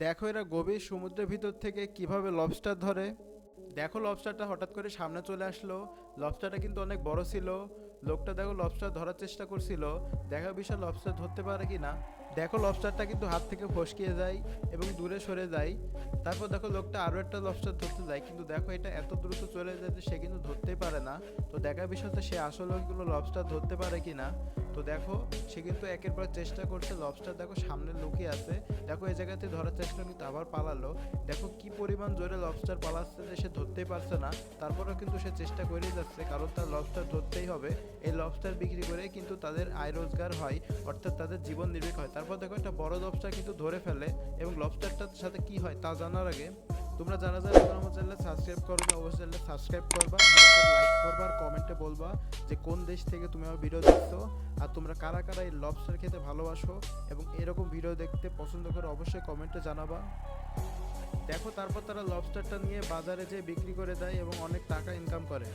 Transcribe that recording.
দেখো এরা গভীর সমুদ্রের ভিতর থেকে কিভাবে লবস্টার ধরে। দেখো লবস্টারটা হঠাৎ করে সামনে চলে আসলো। লবস্টারটা কিন্তু অনেক বড় ছিল। লোকটা দেখো লবস্টার ধরার চেষ্টা করছিল, দেখা বিষয় লবস্টার ধরতে পারে কি না। দেখো লবস্টারটা কিন্তু হাত থেকে ফসকিয়ে যায় এবং দূরে সরে যায়। তারপর দেখো লোকটা আরও একটা লবস্টার ধরতে যায়, কিন্তু দেখো এটা এত দ্রুত চলে যায় যে সে কিন্তু ধরতেই পারে না। তো দেখার বিষয়টা সে আসলে ওইগুলো লবস্টার ধরতে পারে কি না। তো দেখো সে কিন্তু একের পর চেষ্টা করছে, লবস্টার দেখো সামনে লুকিয়ে আছে। দেখো এই জায়গাতে ধরার চেষ্টা কিন্তু আবার পালালো। দেখো কি পরিমাণ জোরে লবস্টার পালাচ্ছে যে সে ধরতেই পারছে না। তারপরেও কিন্তু সে চেষ্টা করেই যাচ্ছে, কারণ তার লবস্টার ধরতেই হবে। এই লবস্টার বিক্রি করে কিন্তু তাদের আয় রোজগার হয়, অর্থাৎ তাদের জীবন নির্বাহ হয়। তারপর দেখো একটা বড় লবস্টার কিন্তু ধরে ফেলে, এবং লবস্টারটার সাথে কি হয় তা জানার আগে তোমরা জানা যায় আমার চ্যানেলে সাবস্ক্রাইব করবে, অবশ্যই চ্যানেলে সাবস্ক্রাইব করবা, লাইক করবা আর কমেন্টে বলবা যে কোন দেশ থেকে তুমি আমার ভিডিও দেখছো, আর তোমরা কারা কারা এই লবস্টার খেতে ভালোবাসো এবং এরকম ভিডিও দেখতে পছন্দ করো অবশ্যই কমেন্টে জানাবা। দেখো তারপর তারা লবস্টারটা নিয়ে বাজারে যেয়ে বিক্রি করে দেয় এবং অনেক টাকা ইনকাম করে।